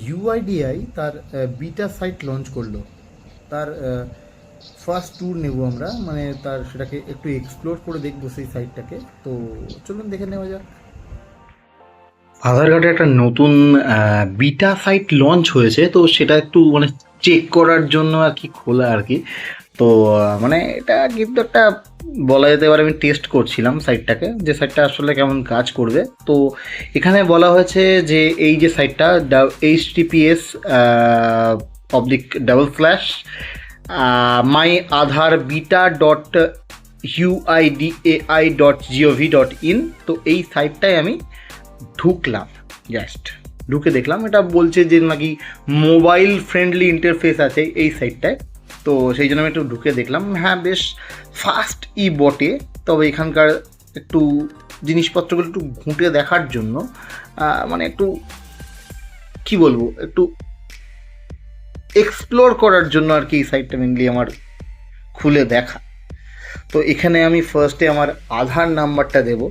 UIDAI তার beta site launch করলো। তার ফার্স্ট ট্যুর নেব আমরা, মানে তার সেটাকে একটু এক্সপ্লোর করে দেখবো সেই সাইটটাকে। তো চলুন দেখে নেওয়া যাক। আধার কার্ডের একটা নতুন বিটা সাইট লঞ্চ হয়েছে, তো সেটা একটু মানে চেক করার জন্য আর কি খোলা আর কি। তো মানে এটা কিন্তু একটা বলা যেতে পারে আমি টেস্ট করছিলাম সাইটটাকে, যে সাইটটা আসলে কেমন কাজ করবে। তো এখানে বলা হয়েছে যে এই যে সাইটটা HTTPS // মাই আধার বিটা ডট UIDAI.gov.in। তো এই সাইটটায় আমি ঢুকলাম, জাস্ট ঢুকে দেখলাম এটা বলছে যে নাকি মোবাইল ফ্রেন্ডলি ইন্টারফেস আছে এই সাইটটায়। তো সেই জন্য আমি একটু ঢুকে দেখলাম, হ্যাঁ বেশ ফাস্ট বটে। তবে এখানকার একটু জিনিসপত্রগুলো একটু ঘুঁটে দেখার জন্য মানে একটু কি বলবো, একটু এক্সপ্লোর করার জন্য আর কি এই সাইটটা মেনলি আমার খুলে দেখা। তো এখানে আমি ফার্স্টে আমার আধার নাম্বারটা দেবো।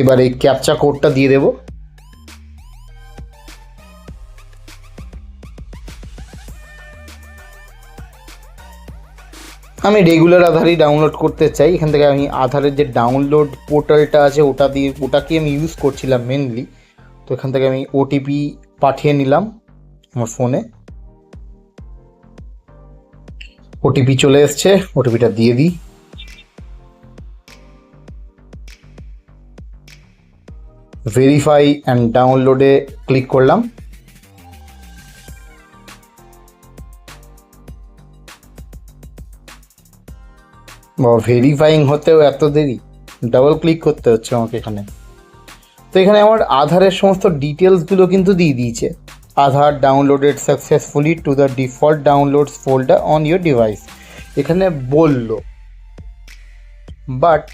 এবার এই ক্যাপচা কোডটা দিয়ে দেবো। আমি রেগুলার আধারই ডাউনলোড করতে চাই। এখান থেকে আমি আধারের যে ডাউনলোড পোর্টালটা আছে ওটাকে আমি ইউজ করছিলাম মেনলি। তো এখান থেকে আমি ওটিপি পাঠিয়ে নিলাম আমার ফোনে। ওটিপি চলে এসছে, ওটিপিটা দিয়ে দিই। ভেরিফাই অ্যান্ড ডাউনলোডে ক্লিক করলাম। ভেরিফাইং হতেও এত দেরি, ডাবল ক্লিক করতে হচ্ছে আমাকে এখানে। তো এখানে আমার আধারের সমস্ত ডিটেলসগুলো কিন্তু দিয়ে দিয়েছে। Aadhaar downloaded successfully to the default downloads folder on your device, এখানে বলল। বাট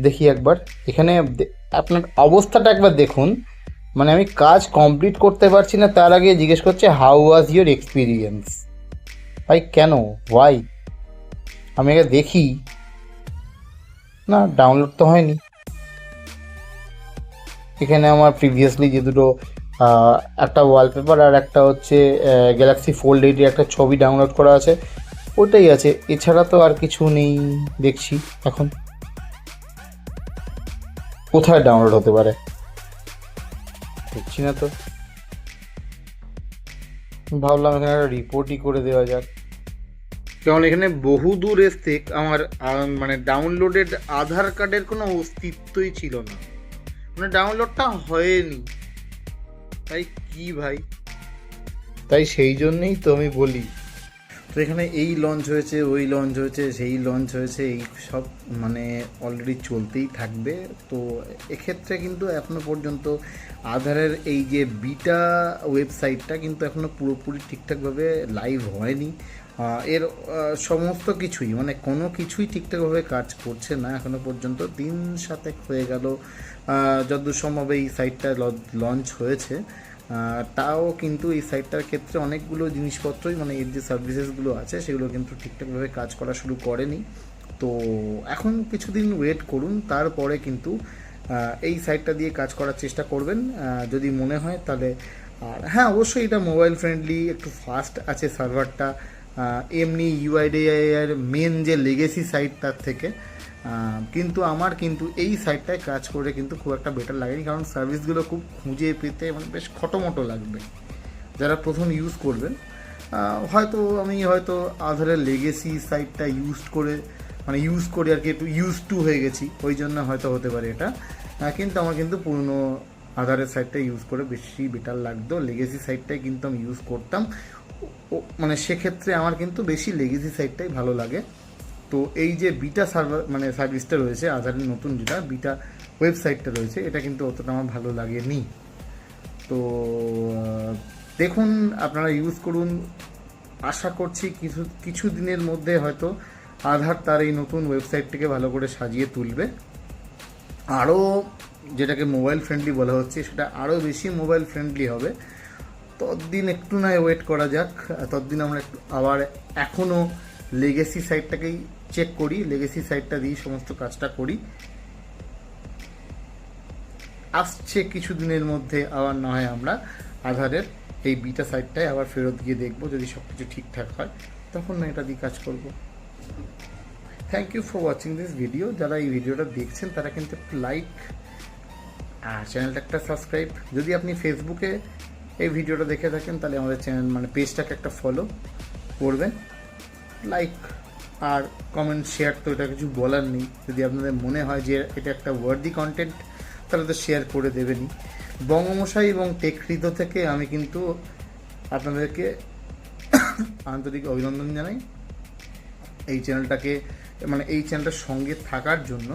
দেখি একবার এখানে আপনার অবস্থাটা একবার দেখুন। মানে আমি কাজ কমপ্লিট করতে পারছি না, তার আগে জিজ্ঞেস করছে হাউ ওয়াজ ইউর এক্সপিরিয়েন্স। ভাই কেন, ওয়াই? আমি আগে দেখি। না, ডাউনলোড তো হয়নি। এখানে আমার প্রিভিয়াসলি যে দুটো একটা ওয়ালপেপার আর একটা হচ্ছে গ্যালাক্সি ফোল্ড 8 একটা ছবি ডাউনলোড করা আছে, ওটাই আছে। এছাড়া তো আর কিছু নেই দেখছি। এখন কোথায় ডাউনলোড হতে পারে দেখছি না তো। ভাবলাম এখানে একটা রিপোর্টই করে দেওয়া যাক, কারণ এখানে বহু দূর এসতে আমার মানে ডাউনলোডেড আধার কার্ডের কোনো অস্তিত্বই ছিল না, মানে ডাউনলোডটা হয়নি। তাই কি ভাই, তাই সেই জন্যেই তো আমি বলি। তো এখানে এই লঞ্চ হয়েছে, ওই লঞ্চ হয়েছে, সেই লঞ্চ হয়েছে, এই সব মানে অলরেডি চলতেই থাকবে। তো এক্ষেত্রে কিন্তু এখনও পর্যন্ত আধারের এই যে বিটা ওয়েবসাইটটা কিন্তু এখনও পুরোপুরি ঠিকঠাকভাবে লাইভ হয়নি। এর সমস্ত কিছুই মানে কোনো কিছুই ঠিকঠাকভাবে কাজ করছে না এখনও পর্যন্ত। দিন 7 হয়ে গেল যতদূর সম্ভব এই সাইটটা লঞ্চ হয়েছে। তাও কিন্তু এই সাইটটার ক্ষেত্রে অনেকগুলো জিনিসপত্রই মানে এর যে সার্ভিসেসগুলো আছে সেগুলো কিন্তু ঠিকঠাকভাবে কাজ করা শুরু করেনি। তো এখন কিছুদিন ওয়েট করুন, তারপরে কিন্তু এই সাইটটা দিয়ে কাজ করার চেষ্টা করবেন যদি মনে হয় তাহলে। আর হ্যাঁ, অবশ্যই এটা মোবাইল ফ্রেন্ডলি, একটু ফাস্ট আছে সার্ভারটা এমনি ইউআইডিআই এর মেন যে লেগেসি সাইট তার থেকে। কিন্তু আমার কিন্তু এই সাইটটায় কাজ করে কিন্তু খুব একটা বেটার লাগেনি, কারণ সার্ভিসগুলো খুব খুঁজে পেতে মানে বেশ খটোমটো লাগবে যারা প্রথম ইউজ করবেন। হয়তো আমি হয়তো আধারের লেগেসি সাইটটা ইউজ করে আর কি একটু ইউজ টু হয়ে গেছি, ওই জন্য হয়তো হতে পারে এটা। কিন্তু আমার কিন্তু পুরনো আধারের সাইটটা ইউজ করে বেশি বেটার লাগতো। লেগেসি সাইটটাই কিন্তু আমি ইউজ করতাম, মানে সেক্ষেত্রে আমার কিন্তু বেশি লেগেসি সাইটটাই ভালো লাগে। তো এই যে বিটা সার্ভার মানে সার্ভিসটা রয়েছে আধারের নতুন যেটা বিটা ওয়েবসাইটটা রয়েছে, এটা কিন্তু অতটা আমার ভালো লাগেনি। তো দেখুন, আপনারা ইউজ করুন। আশা করছি কিছু দিনের মধ্যে হয়তো আধার তার এই নতুন ওয়েবসাইটটিকে ভালো করে সাজিয়ে তুলবে। আরও যেটাকে মোবাইল ফ্রেন্ডলি বলা হচ্ছে সেটা আরও বেশি মোবাইল ফ্রেন্ডলি হবে। ততদিন একটু নয় ওয়েট করা যাক, ততদিন আমরা একটু আবার এখনও লেগেসি সাইটটাকেই চেক করি, লেগেসি সাইটটা দিয়েই সমস্ত কাজটা করি। আসছে কিছুদিনের মধ্যে আবার না হয় আমরা আধারের এই বিটা সাইটটায় আবার ফেরত গিয়ে দেখবো, যদি সব কিছু ঠিকঠাক হয় তখন না এটা দিয়ে কাজ করব। Thank you for watching this video. যারা এই ভিডিওটা দেখছেন তারা কিন্তু একটু লাইক আর চ্যানেলটা একটা সাবস্ক্রাইব। যদি আপনি ফেসবুকে এই ভিডিওটা দেখে থাকেন তাহলে আমাদের চ্যানেল মানে পেজটাকে একটা ফলো করবেন। লাইক আর কমেন্ট শেয়ার তো এটা কিছু বলার নেই। যদি আপনাদের মনে হয় যে এটা একটা ওয়ার্দি কন্টেন্ট তাহলে তো শেয়ার করে দেবেনই। বঙ্গমশাই এবং টেক হৃদয় থেকে আমি কিন্তু আপনাদেরকে আন্তরিক অভিনন্দন জানাই এই চ্যানেলটাকে মানে এই চ্যানেলটার সঙ্গে থাকার জন্য।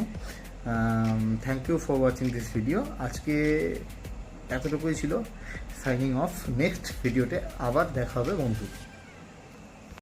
Thank you for watching this video. আজকে এতটুকুই ছিল। Signing off. নেক্সট ভিডিওতে আবার দেখা হবে বন্ধু।